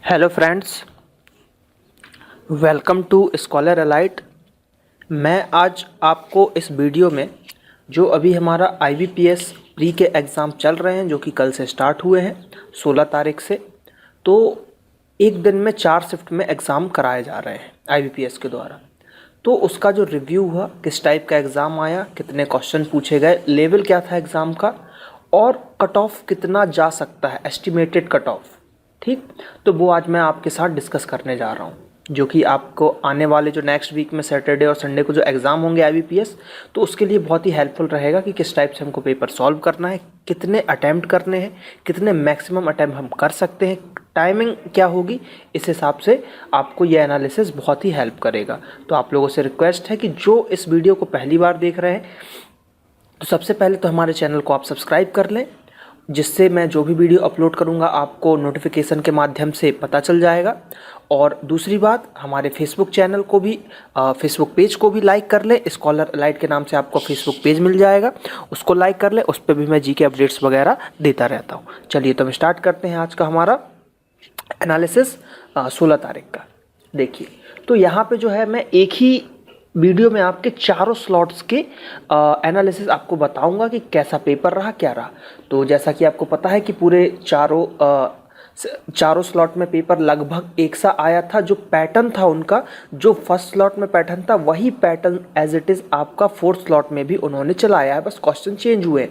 Hello friends, welcome to Scholar Elite. मैं आज आपको इस वीडियो में जो अभी हमारा IBPS प्री के एग्ज़ाम चल रहे हैं जो कि कल से स्टार्ट हुए हैं 16 तारीख से, तो एक दिन में 4 शिफ्ट में एग्ज़ाम कराए जा रहे हैं IBPS के द्वारा। तो उसका जो रिव्यू हुआ, किस टाइप का एग्ज़ाम आया, कितने क्वेश्चन पूछे गए, लेवल क्या था एग्ज़ाम का और कट ऑफ कितना जा सकता है, एस्टिमेटेड कट ऑफ। ठीक, तो वो आज मैं आपके साथ डिस्कस करने जा रहा हूँ, जो कि आपको आने वाले जो नेक्स्ट वीक में सैटरडे और संडे को जो एग्ज़ाम होंगे IBPS, तो उसके लिए बहुत ही हेल्पफुल रहेगा कि किस टाइप से हमको पेपर सॉल्व करना है, कितने अटैम्प्ट करने हैं, कितने मैक्सिमम अटैम्प्ट हम कर सकते हैं, टाइमिंग क्या होगी। इस हिसाब से आपको ये एनालिसिस बहुत ही हेल्प करेगा। तो आप लोगों से रिक्वेस्ट है कि जो इस वीडियो को पहली बार देख रहे हैं, तो सबसे पहले तो हमारे चैनल को आप सब्सक्राइब कर लें, जिससे मैं जो भी वीडियो अपलोड करूंगा आपको नोटिफिकेशन के माध्यम से पता चल जाएगा। और दूसरी बात, हमारे फेसबुक चैनल को भी फेसबुक पेज को भी लाइक कर लें। स्कॉलर एलाइट के नाम से आपको फेसबुक पेज मिल जाएगा, उसको लाइक कर लें। उस पर भी मैं GK अपडेट्स वगैरह देता रहता हूँ। चलिए तो हम स्टार्ट करते हैं आज का हमारा एनालिसिस 16 तारीख का। देखिए, तो यहाँ पे जो है मैं एक ही वीडियो में आपके चारों स्लॉट्स के एनालिसिस आपको बताऊंगा कि कैसा पेपर रहा, क्या रहा। तो जैसा कि आपको पता है कि पूरे चारों स्लॉट में पेपर लगभग एक सा आया था। जो पैटर्न था उनका, जो फर्स्ट स्लॉट में पैटर्न था, वही पैटर्न एज इट इज़ आपका फोर्थ स्लॉट में भी उन्होंने चलाया है, बस क्वेश्चन चेंज हुए।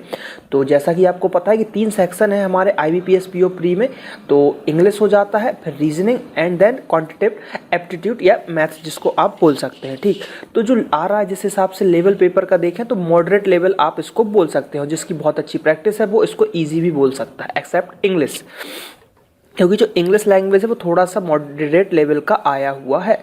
तो जैसा कि आपको पता है कि 3 सेक्शन है हमारे IBPS PO प्री में। तो इंग्लिश हो जाता है, फिर reasoning and then quantitative aptitude या मैथ्स, जिसको आप बोल सकते हैं। ठीक, तो जो आ रहा है जिस हिसाब से लेवल पेपर का देखें तो मॉडरेट लेवल आप इसको बोल सकते हो। जिसकी बहुत अच्छी प्रैक्टिस है वो इसको ईजी भी बोल सकता है, एक्सेप्ट इंग्लिश, क्योंकि जो इंग्लिश लैंग्वेज है वो थोड़ा सा मॉडरेट लेवल का आया हुआ है।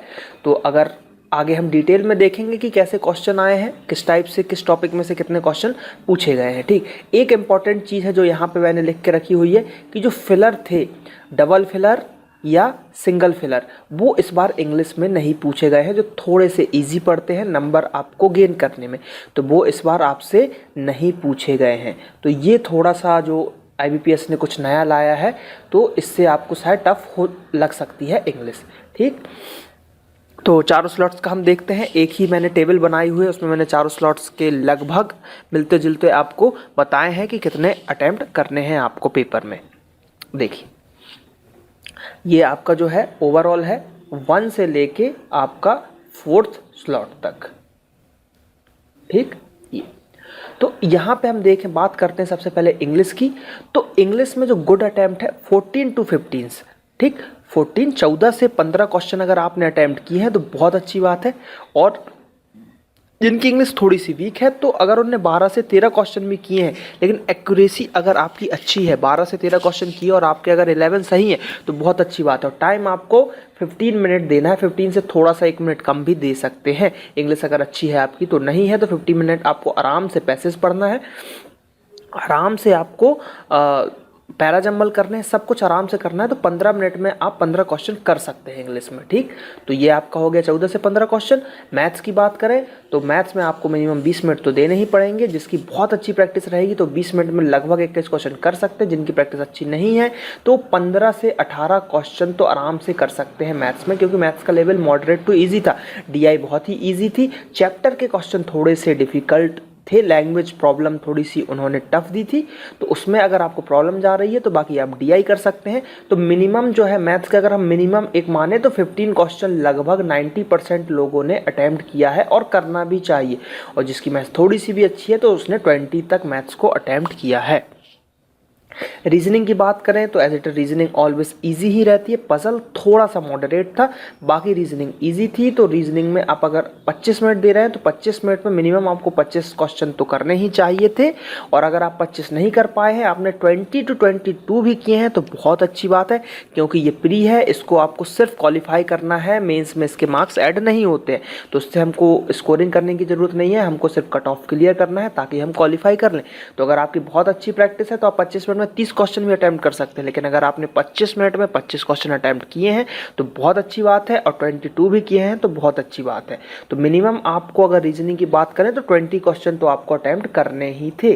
तो अगर आगे हम डिटेल में देखेंगे कि कैसे क्वेश्चन आए हैं, किस टाइप से, किस टॉपिक में से कितने क्वेश्चन पूछे गए हैं। ठीक, एक इम्पॉर्टेंट चीज़ है जो यहाँ पे मैंने लिख के रखी हुई है कि जो फिलर थे, डबल फिलर या सिंगल फिलर, वो इस बार इंग्लिश में नहीं पूछे गए हैं। जो थोड़े से इजी पड़ते हैं नंबर आपको गेन करने में, तो वो इस बार आपसे नहीं पूछे गए हैं। तो ये थोड़ा सा जो IBPS ने कुछ नया लाया है, तो इससे आपको शायद टफ हो लग सकती है इंग्लिश। ठीक, तो चारों स्लॉट्स का हम देखते हैं। एक ही मैंने टेबल बनाई हुई है, उसमें मैंने चारों स्लॉट्स के लगभग मिलते जुलते आपको बताए हैं कि कितने अटैम्प्ट करने हैं आपको पेपर में। देखिए, ये आपका जो है ओवरऑल है 1 से लेके आपका 4th स्लॉट तक। ठीक, ये तो यहाँ पे हम देखें, बात करते हैं सबसे पहले इंग्लिश की। तो इंग्लिश में जो गुड अटैम्प्ट है 14 to 15। ठीक, 14 से 15 क्वेश्चन अगर आपने अटैम्प्ट किए हैं तो बहुत अच्छी बात है। और जिनकी इंग्लिश थोड़ी सी वीक है, तो अगर उनने 12 से 13 क्वेश्चन भी किए हैं, लेकिन एक्यूरेसी अगर आपकी अच्छी है, 12 से 13 क्वेश्चन किए और आपके अगर 11 सही है, तो बहुत अच्छी बात है। और टाइम आपको 15 मिनट देना है, 15 से थोड़ा सा 1 मिनट कम भी दे सकते हैं। इंग्लिश अगर अच्छी है आपकी, तो नहीं है तो 15 मिनट आपको आराम से पैसेज पढ़ना है, आराम से आपको पैरा जंबल करने हैं, सब कुछ आराम से करना है। तो 15 मिनट में आप 15 क्वेश्चन कर सकते हैं इंग्लिश में। ठीक, तो ये आपका हो गया 14 से 15 क्वेश्चन। मैथ्स की बात करें तो मैथ्स में आपको मिनिमम 20 मिनट तो देने ही पड़ेंगे। जिसकी बहुत अच्छी प्रैक्टिस रहेगी तो 20 मिनट में लगभग 21 क्वेश्चन कर सकते हैं। जिनकी प्रैक्टिस अच्छी नहीं है तो 15 से 18 क्वेश्चन तो आराम से कर सकते हैं मैथ्स में, क्योंकि मैथ्स का लेवल मॉडरेट टू ईजी था। DI बहुत ही ईजी थी, चैप्टर के क्वेश्चन थोड़े से डिफिकल्ट थे, लैंग्वेज प्रॉब्लम थोड़ी सी उन्होंने टफ दी थी, तो उसमें अगर आपको प्रॉब्लम जा रही है तो बाकी आप DI कर सकते हैं। तो मिनिमम जो है मैथ्स का अगर हम मिनिमम एक माने तो 15 क्वेश्चन लगभग 90% लोगों ने अटैम्प्ट किया है और करना भी चाहिए। और जिसकी मैथ्स थोड़ी सी भी अच्छी है तो उसने 20 तक मैथ्स को अटैम्प्ट किया है। रीजनिंग की बात करें तो as it reasoning always easy ही रहती है। पजल थोड़ा सा मॉडरेट था, बाकी रीजनिंग इजी थी। तो रीजनिंग में आप अगर 25 मिनट दे रहे हैं तो 25 मिनट में मिनिमम आपको 25 क्वेश्चन तो करने ही चाहिए थे। और अगर आप 25 नहीं कर पाए हैं, आपने 20 to 22 भी किए हैं, तो बहुत अच्छी बात है, क्योंकि ये प्री है, इसको आपको सिर्फ क्वालिफाई करना है। मेंस में इसके मार्क्स ऐड नहीं होते हैं, तो उससे हमको स्कोरिंग करने की जरूरत नहीं है, हमको सिर्फ कट ऑफ क्लियर करना है ताकि हम क्वालिफाई कर लें। तो अगर आपकी बहुत अच्छी प्रैक्टिस है तो आप 25 मिनट में 30 क्वेश्चन भी अटैम्प्ट कर सकते हैं। लेकिन अगर आपने 25 मिनट में 25 क्वेश्चन अटैम्प्ट किए हैं तो बहुत अच्छी बात है, और 22 भी किए हैं तो बहुत अच्छी बात है। तो मिनिमम आपको अगर रीजनिंग की बात करें तो 20 क्वेश्चन तो आपको अटैम्प्ट करने ही थे।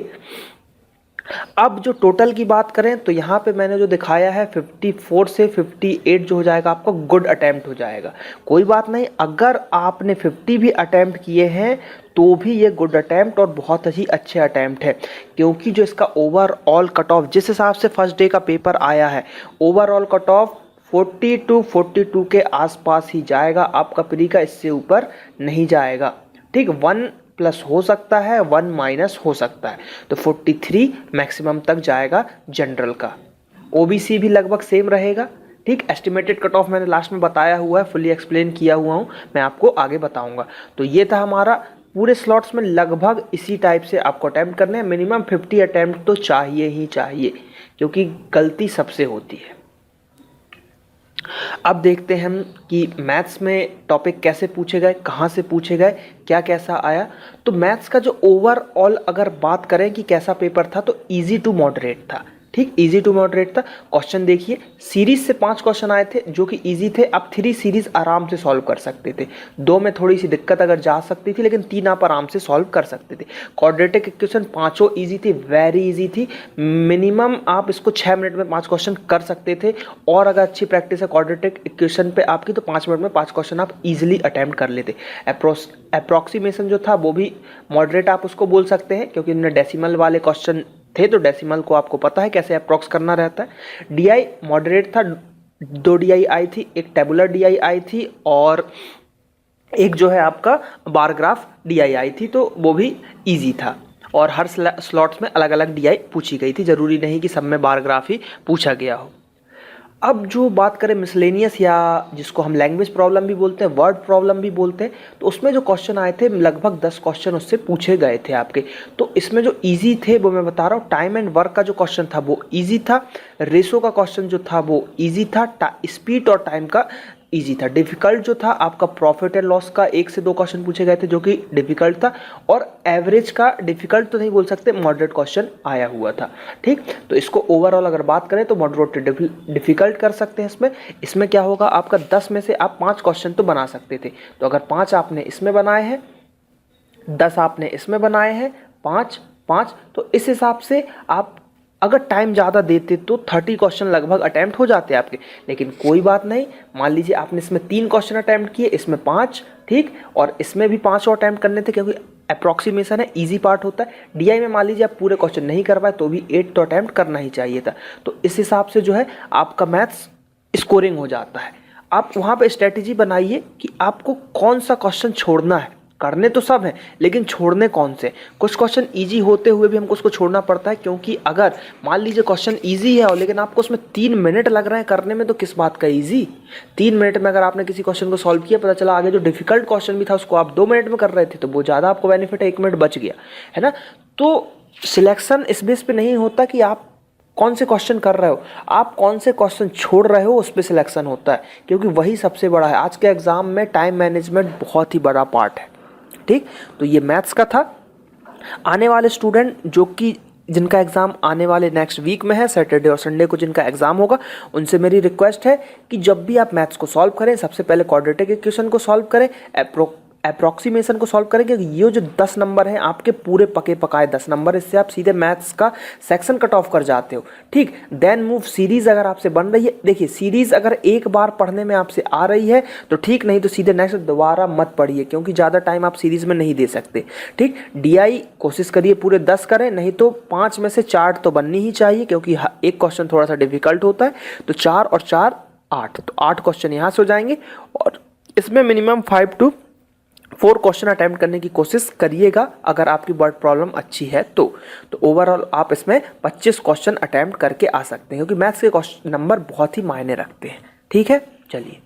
अब जो टोटल की बात करें तो यहाँ पे मैंने जो दिखाया है 54 से 58 जो हो जाएगा आपका गुड अटेम्प्ट हो जाएगा। कोई बात नहीं, अगर आपने 50 भी अटेम्प्ट किए हैं तो भी ये गुड अटेम्प्ट और बहुत ही अच्छे अटेम्प्ट है, क्योंकि जो इसका ओवरऑल कट ऑफ जिस हिसाब से फर्स्ट डे का पेपर आया है, ओवरऑल कट ऑफ 40 टू 42 के आसपास ही जाएगा आपका प्री का, इससे ऊपर नहीं जाएगा। ठीक, 1 प्लस हो सकता है, 1 माइनस हो सकता है, तो 43 मैक्सिमम तक जाएगा जनरल का। ओबीसी भी लगभग सेम रहेगा। ठीक, एस्टिमेटेड कट ऑफ मैंने लास्ट में बताया हुआ है, फुली एक्सप्लेन किया हुआ हूँ, मैं आपको आगे बताऊंगा। तो ये था हमारा, पूरे स्लॉट्स में लगभग इसी टाइप से आपको अटैम्प्ट करने हैं। मिनिमम 50 अटैम्प्ट तो चाहिए ही चाहिए, क्योंकि गलती सबसे होती है। अब देखते हैं हम कि मैथ्स में टॉपिक कैसे पूछे गए, कहाँ से पूछे गए, क्या कैसा आया। तो मैथ्स का जो ओवरऑल अगर बात करें कि कैसा पेपर था, तो इजी टू मॉडरेट था। ठीक, इजी टू मॉडरेट था। क्वेश्चन देखिए, सीरीज से 5 क्वेश्चन आए थे जो कि इजी थे। आप 3 सीरीज आराम से सॉल्व कर सकते थे। 2 में थोड़ी सी दिक्कत अगर जा सकती थी, लेकिन 3 आप आराम से सॉल्व कर सकते थे। क्वाड्रेटिक इक्वेशन 5 इजी थी, वेरी इजी थी। मिनिमम आप इसको 6 मिनट में 5 क्वेश्चन कर सकते थे, और अगर अच्छी प्रैक्टिस है क्वाड्रेटिक इक्वेशन पे आपकी, तो 5 मिनट में 5 क्वेश्चन आप इजीली अटेम्प्ट कर लेते। अप्रॉक्सीमेशन जो था वो भी मॉडरेट आप उसको बोल सकते हैं, क्योंकि इनमें डेसिमल वाले क्वेश्चन थे, तो डेसिमल को आपको पता है कैसे अप्रॉक्स करना रहता है। डीआई मॉडरेट था, 2 डीआई आई थी, एक टेबुलर डीआई आई थी, और एक जो है आपका बार ग्राफ डीआई आई थी, तो वो भी इजी था। और हर स्लॉट्स में अलग अलग डीआई पूछी गई थी, जरूरी नहीं कि सब में बार ग्राफ ही पूछा गया हो। अब जो बात करें मिसलेनियस, या जिसको हम लैंग्वेज प्रॉब्लम भी बोलते हैं, वर्ड प्रॉब्लम भी बोलते हैं, तो उसमें जो क्वेश्चन आए थे लगभग 10 क्वेश्चन उससे पूछे गए थे आपके। तो इसमें जो इजी थे वो मैं बता रहा हूँ। टाइम एंड वर्क का जो क्वेश्चन था वो इजी था। रेशो का क्वेश्चन जो था वो इजी था। स्पीड और टाइम का इजी था। डिफिकल्ट जो था आपका प्रॉफिट एंड लॉस का 1 से 2 क्वेश्चन पूछे गए थे जो कि डिफिकल्ट था, और एवरेज का डिफिकल्ट तो नहीं बोल सकते, मॉडरेट क्वेश्चन आया हुआ था। ठीक, तो इसको ओवरऑल अगर बात करें तो मॉडरेट डिफिकल्ट कर सकते हैं। इसमें क्या होगा, आपका 10 में से आप 5 क्वेश्चन तो बना सकते थे, तो अगर 5 आपने इसमें बनाए हैं, 10 आपने इसमें बनाए हैं, 5 5, तो इस हिसाब से आप अगर टाइम ज़्यादा देते तो 30 क्वेश्चन लगभग अटैम्प्ट हो जाते आपके। लेकिन कोई बात नहीं, मान लीजिए आपने इसमें 3 क्वेश्चन अटैम्प्ट किए, इसमें 5, ठीक, और इसमें भी 5 और अटैम्प्ट करने थे, क्योंकि अप्रॉक्सीमेशन है, इजी पार्ट होता है। डीआई में मान लीजिए आप पूरे क्वेश्चन नहीं कर पाए, तो भी 8 तो अटैम्प्ट करना ही चाहिए था। तो इस हिसाब से जो है आपका मैथ्स स्कोरिंग हो जाता है। आप वहाँ पे स्ट्रेटेजी बनाइए कि आपको कौन सा क्वेश्चन छोड़ना है। करने तो सब हैं, लेकिन छोड़ने कौन से। कुछ क्वेश्चन इजी होते हुए भी हमको उसको छोड़ना पड़ता है, क्योंकि अगर मान लीजिए क्वेश्चन इजी है और लेकिन आपको उसमें 3 मिनट लग रहे हैं करने में, तो किस बात का इजी। 3 मिनट में अगर आपने किसी क्वेश्चन को सॉल्व किया, पता चला आगे जो डिफिकल्ट क्वेश्चन भी था उसको आप 2 मिनट में कर रहे थे, तो वो ज़्यादा आपको बेनिफिट है, 1 मिनट बच गया, है ना। तो सिलेक्शन इस बेस पे नहीं होता कि आप कौन से क्वेश्चन कर रहे हो, आप कौन से क्वेश्चन छोड़ रहे हो, उस पर सिलेक्शन होता है, क्योंकि वही सबसे बड़ा है। आज के एग्जाम में टाइम मैनेजमेंट बहुत ही बड़ा पार्ट है। ठीक, तो ये मैथ्स का था। आने वाले स्टूडेंट जो कि जिनका एग्ज़ाम आने वाले नेक्स्ट वीक में है, सैटरडे और संडे को जिनका एग्ज़ाम होगा, उनसे मेरी रिक्वेस्ट है कि जब भी आप मैथ्स को सॉल्व करें, सबसे पहले क्वाड्रेटिक इक्वेशन को सॉल्व करें, अप्रॉक्सीमेशन को सॉल्व करें, क्योंकि ये जो 10 नंबर हैं आपके पूरे पके पकाए 10 नंबर, इससे आप सीधे मैथ्स का सेक्शन कट ऑफ कर जाते हो। ठीक, देन मूव सीरीज अगर आपसे बन रही है, देखिए सीरीज अगर एक बार पढ़ने में आपसे आ रही है तो ठीक, नहीं तो सीधे नेक्स्ट दोबारा मत पढ़िए, क्योंकि ज़्यादा टाइम आप सीरीज में नहीं दे सकते। ठीक, डीआई कोशिश करिए पूरे 10 करें, नहीं तो 5 में से 4 तो बननी ही चाहिए, क्योंकि एक क्वेश्चन थोड़ा सा डिफिकल्ट होता है। तो 4 और 4 8, तो 8 क्वेश्चन यहाँ से हो जाएंगे, और इसमें मिनिमम 5 to 4 क्वेश्चन अटैम्प्ट करने की कोशिश करिएगा, अगर आपकी वर्ड प्रॉब्लम अच्छी है तो ओवरऑल आप इसमें 25 क्वेश्चन अटैम्प्ट करके आ सकते हैं, क्योंकि मैथ्स के क्वेश्चन नंबर बहुत ही मायने रखते हैं। ठीक है, चलिए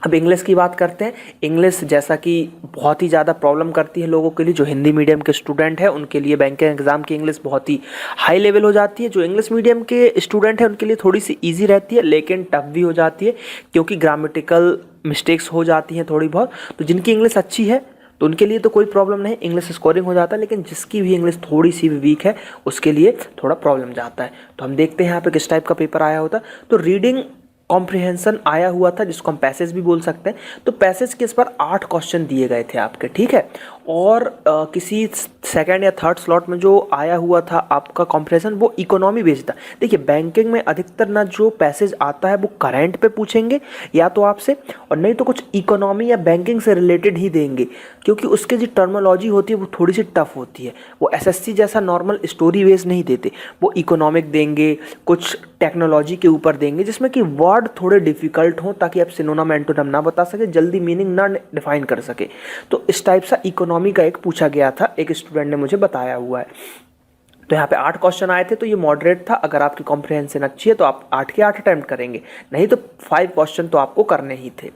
अब इंग्लिश की बात करते हैं। इंग्लिश जैसा कि बहुत ही ज़्यादा प्रॉब्लम करती है लोगों के लिए, जो हिंदी मीडियम के स्टूडेंट हैं उनके लिए बैंकिंग एग्जाम की इंग्लिश बहुत ही हाई लेवल हो जाती है। जो इंग्लिश मीडियम के स्टूडेंट हैं उनके लिए थोड़ी सी ईजी रहती है, लेकिन टफ भी हो जाती है, क्योंकि ग्रामेटिकल मिस्टेक्स हो जाती हैं थोड़ी बहुत। तो जिनकी इंग्लिश अच्छी है तो उनके लिए तो कोई प्रॉब्लम नहीं, इंग्लिश स्कोरिंग हो जाता है, लेकिन जिसकी भी इंग्लिश थोड़ी सी भी वीक है उसके लिए थोड़ा प्रॉब्लम जाता है। तो हम देखते हैं यहाँ पे किस टाइप का पेपर आया होता। तो रीडिंग कॉम्प्रिहेंशन आया हुआ था, जिसको हम पैसेज भी बोल सकते हैं। तो पैसेज के इस पर 8 क्वेश्चन दिए गए थे आपके, ठीक है, और किसी सेकंड या थर्ड स्लॉट में जो आया हुआ था आपका कॉम्प्रेशन वो इकोनॉमी बेस्ड था। देखिए बैंकिंग में अधिकतर ना जो पैसेज आता है वो करंट पे पूछेंगे या तो आपसे, और नहीं तो कुछ इकोनॉमी या बैंकिंग से रिलेटेड ही देंगे, क्योंकि उसके जो टर्मोलॉजी होती है वो थोड़ी सी टफ होती है। वो एसएससी जैसा नॉर्मल स्टोरी बेस नहीं देते, वो इकोनॉमिक देंगे, कुछ टेक्नोलॉजी के ऊपर देंगे जिसमें कि वर्ड थोड़े डिफिकल्ट हों ताकि आप सिनोनिम एंटोनिम ना बता सके, जल्दी मीनिंग ना डिफाइन कर सके। तो इस टाइप सा इकोनॉमी का एक पूछा गया था, एक स्टूडेंट ने मुझे बताया हुआ है। तो यहाँ पे 8 क्वेश्चन आए थे, तो ये मॉडरेट था। अगर आपकी कॉम्प्रिहेंशन अच्छी है तो आप 8 के 8 अटैम्प्ट करेंगे, नहीं तो 5 क्वेश्चन तो आपको करने ही थे।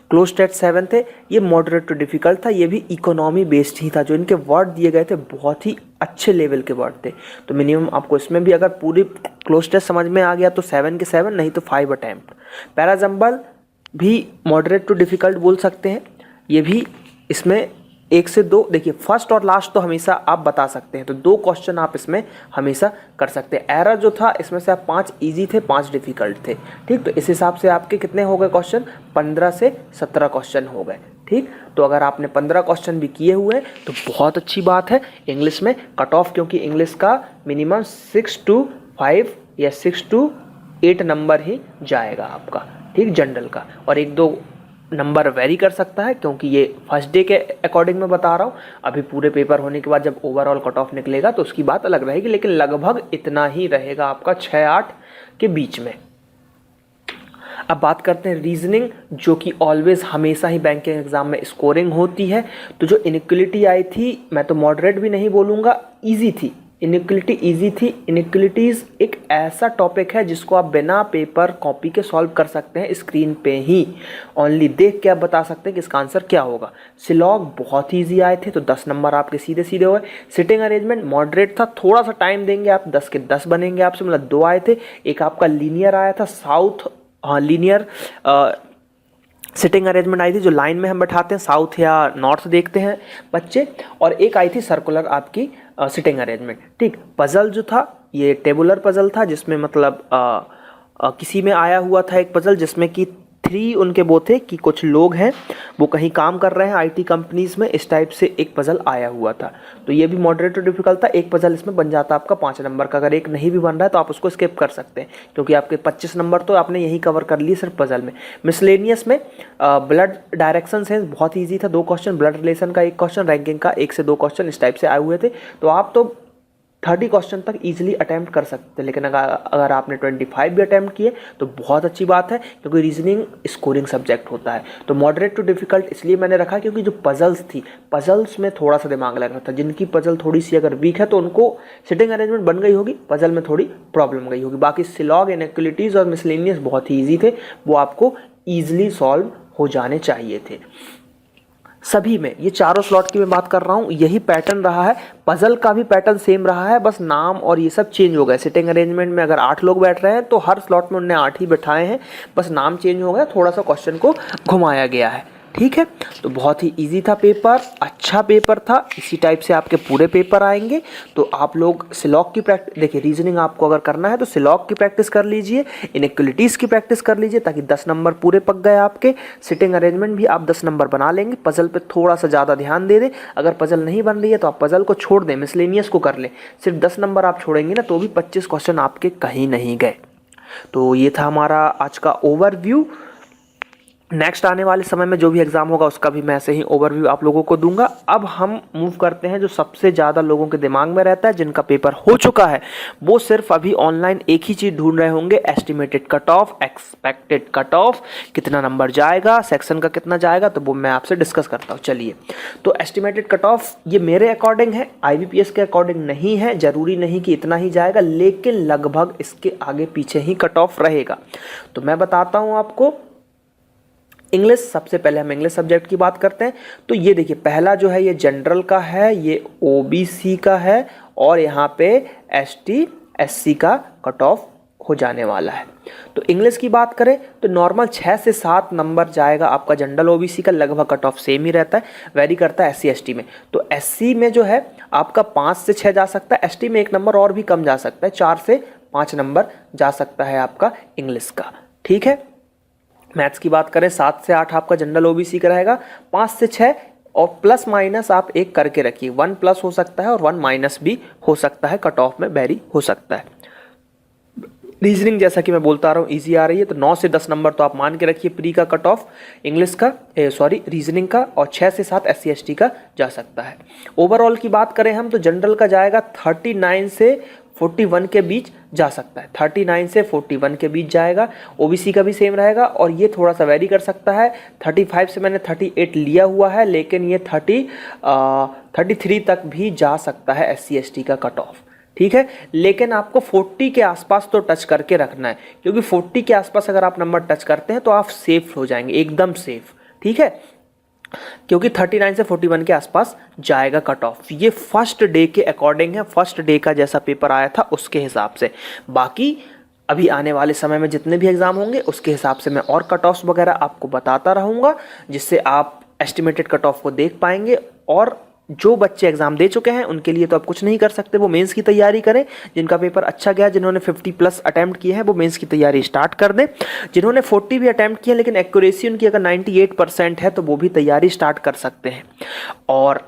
क्लोज टेस्ट 7 थे, ये मॉडरेट टू डिफिकल्ट था, ये भी इकोनॉमी बेस्ड ही था। जो इनके वर्ड दिए गए थे बहुत ही अच्छे लेवल के वर्ड थे, तो मिनिमम आपको इसमें भी अगर पूरी क्लोज टेस्ट समझ में आ गया तो 7 के 7, नहीं तो 5 अटैम्प्ट। पैराजम्बल भी मॉडरेट टू डिफिकल्ट बोल सकते हैं, ये भी इसमें 1 से 2। देखिए फर्स्ट और लास्ट तो हमेशा आप बता सकते हैं, तो 2 क्वेश्चन आप इसमें हमेशा कर सकते हैं। एरर जो था इसमें से आप 5 इजी थे, 5 डिफिकल्ट थे। ठीक, तो इस हिसाब से आपके कितने हो गए क्वेश्चन, 15 से 17 क्वेश्चन हो गए। ठीक, तो अगर आपने 15 क्वेश्चन भी किए हुए हैं तो बहुत अच्छी बात है। इंग्लिश में कट ऑफ, क्योंकि इंग्लिश का मिनिमम 6 to 5 या 6 to 8 नंबर ही जाएगा आपका। ठीक, जनरल का, और 1-2 नंबर वेरी कर सकता है, क्योंकि ये फर्स्ट डे के अकॉर्डिंग मैं बता रहा हूँ। अभी पूरे पेपर होने के बाद जब ओवरऑल कट ऑफ निकलेगा तो उसकी बात अलग रहेगी, लेकिन लगभग इतना ही रहेगा आपका 6-8 के बीच में। अब बात करते हैं रीजनिंग, जो कि ऑलवेज हमेशा ही बैंकिंग एग्जाम में स्कोरिंग होती है। तो जो इनइक्वलिटी आई थी, मैं तो मॉडरेट भी नहीं बोलूँगा, ईजी थी। इनइक्वलिटी ईजी थी। इनइक्वलिटीज़ एक ऐसा टॉपिक है जिसको आप बिना पेपर कॉपी के सॉल्व कर सकते हैं, स्क्रीन पे ही ओनली देख के आप बता सकते हैं कि इसका आंसर क्या होगा। सिलॉग बहुत ही ईजी आए थे, तो 10 नंबर आपके सीधे सीधे हुए। सिटिंग अरेंजमेंट मॉडरेट था, थोड़ा सा टाइम देंगे आप, 10 के 10 बनेंगे आपसे, मतलब 2 आए थे। एक आपका लीनियर आया था, लीनियर सिटिंग अरेंजमेंट आई थी, जो लाइन में हम बैठाते हैं, साउथ या नॉर्थ देखते हैं बच्चे, और एक आई थी सर्कुलर आपकी सिटिंग अरेंजमेंट। ठीक, पजल जो था ये टेबुलर पजल था, जिसमें मतलब किसी में आया हुआ था एक पजल जिसमें कि 3 उनके वो थे कि कुछ लोग हैं वो कहीं काम कर रहे हैं आईटी कंपनीज में, इस टाइप से एक पजल आया हुआ था। तो ये भी मॉडरेट टू डिफिकल्ट था। एक पजल इसमें बन जाता है आपका 5 नंबर का। अगर एक नहीं भी बन रहा है तो आप उसको स्किप कर सकते हैं, क्योंकि आपके 25 नंबर तो आपने यही कवर कर लिए सिर्फ पजल में। मिसलेनियस में ब्लड डायरेक्शन सेंस बहुत ईजी था, 2 क्वेश्चन, ब्लड रिलेशन का 1 क्वेश्चन, रैंकिंग का 1 से 2 क्वेश्चन इस टाइप से आए हुए थे। तो आप तो 30 क्वेश्चन तक इजीली अटैम्प्ट कर सकते हैं, लेकिन अगर आपने 25 भी अटैम्प्ट किए तो बहुत अच्छी बात है, क्योंकि रीजनिंग स्कोरिंग सब्जेक्ट होता है। तो मॉडरेट टू डिफिकल्ट इसलिए मैंने रखा क्योंकि जो पजल्स थी, पजल्स में थोड़ा सा दिमाग लग रहा था। जिनकी पजल थोड़ी सी अगर वीक है तो उनको सिटिंग अरेंजमेंट बन गई होगी, पजल में थोड़ी प्रॉब्लम गई होगी। बाकी सिलॉग, इनइक्वलिटीज़ और मिसलेनियस बहुत ही ईजी थे, वो आपको ईजिली सॉल्व हो जाने चाहिए थे सभी में। ये चारों स्लॉट की मैं बात कर रहा हूँ, यही पैटर्न रहा है। पजल का भी पैटर्न सेम रहा है, बस नाम और ये सब चेंज हो गए। सिटिंग अरेंजमेंट में अगर 8 लोग बैठ रहे हैं तो हर स्लॉट में उन्होंने 8 ही बैठाए हैं, बस नाम चेंज हो गया, थोड़ा सा क्वेश्चन को घुमाया गया है। ठीक है, तो बहुत ही इजी था पेपर, अच्छा पेपर था। इसी टाइप से आपके पूरे पेपर आएंगे। तो आप लोग सिलॉग की प्रैक्टिस, देखिए रीजनिंग आपको अगर करना है तो सिलॉग की प्रैक्टिस कर लीजिए, इनइक्वलिटीज़ की प्रैक्टिस कर लीजिए, ताकि 10 नंबर पूरे पक गए आपके। सिटिंग अरेंजमेंट भी आप 10 नंबर बना लेंगे। पजल पे थोड़ा सा ज़्यादा ध्यान दे दें, अगर पजल नहीं बन रही है तो आप पजल को छोड़ दें, मिसलेनियस को कर लें। सिर्फ 10 नंबर आप छोड़ेंगे ना तो भी 25 क्वेश्चन आपके कहीं नहीं गए। तो ये था हमारा आज का ओवरव्यू। नेक्स्ट आने वाले समय में जो भी एग्ज़ाम होगा उसका भी मैं ऐसे ही ओवरव्यू आप लोगों को दूंगा। अब हम मूव करते हैं जो सबसे ज़्यादा लोगों के दिमाग में रहता है, जिनका पेपर हो चुका है, वो सिर्फ अभी ऑनलाइन एक ही चीज़ ढूंढ रहे होंगे, estimated cut off, expected cut off, कितना नंबर जाएगा, सेक्शन का कितना जाएगा, तो वो मैं आपसे डिस्कस करता हूँ। चलिए, तो एस्टिमेटेड कट ऑफ ये मेरे अकॉर्डिंग है, IBPS के अकॉर्डिंग नहीं है। ज़रूरी नहीं कि इतना ही जाएगा, लेकिन लगभग इसके आगे पीछे ही कट ऑफ रहेगा। तो मैं बताता हूँ आपको। इंग्लिश, सबसे पहले हम इंग्लिश सब्जेक्ट की बात करते हैं। तो ये देखिए, पहला जो है ये जनरल का है, ये OBC का है, और यहाँ पे ST SC का कट ऑफ हो जाने वाला है। तो इंग्लिश की बात करें तो नॉर्मल 6 से 7 नंबर जाएगा आपका जनरल OBC का, लगभग कट ऑफ सेम ही रहता है, वेरी करता है SC ST में। तो SC में जो है आपका 5 से 6 जा सकता है, ST में 1 नंबर और भी कम जा सकता है, 4 से 5 नंबर जा सकता है आपका इंग्लिश का। ठीक है, मैथ्स की बात करें 7 से 8 आपका जनरल OBC का रहेगा, 5 से 6 और प्लस माइनस आप एक करके रखिए, 1 प्लस हो सकता है और 1 माइनस भी हो सकता है, कट ऑफ में वेरी हो सकता है। रीजनिंग जैसा कि मैं बोलता रहा हूँ ईजी आ रही है, तो 9 से 10 नंबर तो आप मान के रखिए प्री का कट ऑफ इंग्लिश का, रीजनिंग का, और 6 से 7 SC ST का जा सकता है। ओवरऑल की बात करें हम तो जनरल का जाएगा 39 से 41 के बीच जा सकता है, 39 से 41 के बीच जाएगा। OBC का भी सेम रहेगा और ये थोड़ा सा वेरी कर सकता है, 35 से मैंने 38 लिया हुआ है, लेकिन ये 33 तक भी जा सकता है SC ST का कट ऑफ, ठीक है। लेकिन आपको 40 के आसपास तो टच करके रखना है, क्योंकि 40 के आसपास अगर आप नंबर टच करते हैं तो आप सेफ हो जाएंगे, एकदम सेफ, ठीक है, क्योंकि 39 से 41 के आसपास जाएगा कट ऑफ। ये फर्स्ट डे के अकॉर्डिंग है, फर्स्ट डे का जैसा पेपर आया था उसके हिसाब से। बाकी अभी आने वाले समय में जितने भी एग्जाम होंगे उसके हिसाब से मैं और कट ऑफ्स वगैरह आपको बताता रहूँगा, जिससे आप एस्टिमेटेड कट ऑफ को देख पाएंगे। और जो बच्चे एग्जाम दे चुके हैं उनके लिए तो आप कुछ नहीं कर सकते, वो मेंस की तैयारी करें। जिनका पेपर अच्छा गया, जिन्होंने 50+ अटैम्प्ट किए हैं, वो मेंस की तैयारी स्टार्ट कर दें। जिन्होंने 40 भी अटैम्प्ट किए लेकिन एक्यूरेसी उनकी अगर 98% है तो वो भी तैयारी स्टार्ट कर सकते हैं। और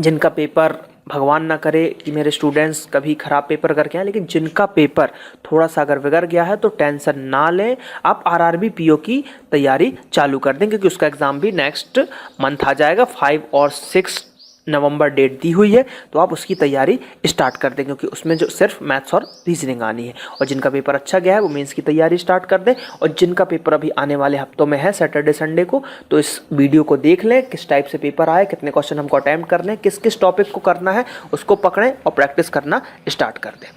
जिनका पेपर, भगवान ना करे कि मेरे स्टूडेंट्स कभी ख़राब पेपर करके आए, लेकिन जिनका पेपर थोड़ा सा अगर बिगड़ गया है तो टेंशन ना लें, आप RRB PO की तैयारी चालू कर दें, क्योंकि उसका एग्ज़ाम भी नेक्स्ट मंथ आ जाएगा। 5 और 6 नवंबर डेट दी हुई है, तो आप उसकी तैयारी स्टार्ट कर दें, क्योंकि उसमें जो सिर्फ मैथ्स और रीजनिंग आनी है। और जिनका पेपर अच्छा गया है वो मेंस की तैयारी स्टार्ट कर दें। और जिनका पेपर अभी आने वाले हफ्तों में है, सैटरडे संडे को, तो इस वीडियो को देख लें, किस टाइप से पेपर आए, कितने क्वेश्चन हमको अटैम्प्ट करने हैं, किस किस टॉपिक को करना है, उसको पकड़ें और प्रैक्टिस करना स्टार्ट कर दें।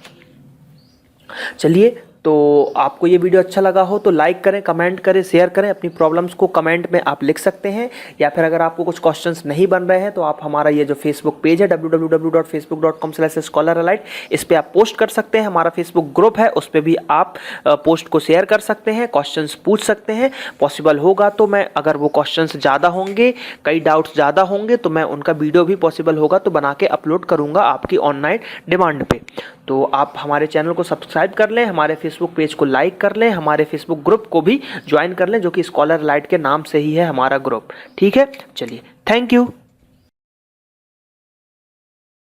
चलिए, तो आपको ये वीडियो अच्छा लगा हो तो लाइक करें, कमेंट करें, शेयर करें। अपनी प्रॉब्लम्स को कमेंट में आप लिख सकते हैं, या फिर अगर आपको कुछ क्वेश्चंस नहीं बन रहे हैं तो आप हमारा ये जो फेसबुक पेज है www.facebook.com/scholaralite, इस पर आप पोस्ट कर सकते हैं। हमारा फेसबुक ग्रुप है, उस पर भी आप पोस्ट को शेयर कर सकते हैं, क्वेश्चंस पूछ सकते हैं। पॉसिबल होगा तो मैं, अगर वो क्वेश्चंस ज़्यादा होंगे, कई डाउट्स ज़्यादा होंगे, तो मैं उनका वीडियो भी पॉसिबल होगा तो बना के अपलोड करूँगा आपकी ऑनलाइन डिमांड पे। तो आप हमारे चैनल को सब्सक्राइब कर लें, हमारे फेसबुक पेज को लाइक कर लें, हमारे फेसबुक ग्रुप को भी ज्वाइन कर लें, जो कि स्कॉलर लाइट के नाम से ही है हमारा ग्रुप, ठीक है। चलिए, थैंक यू।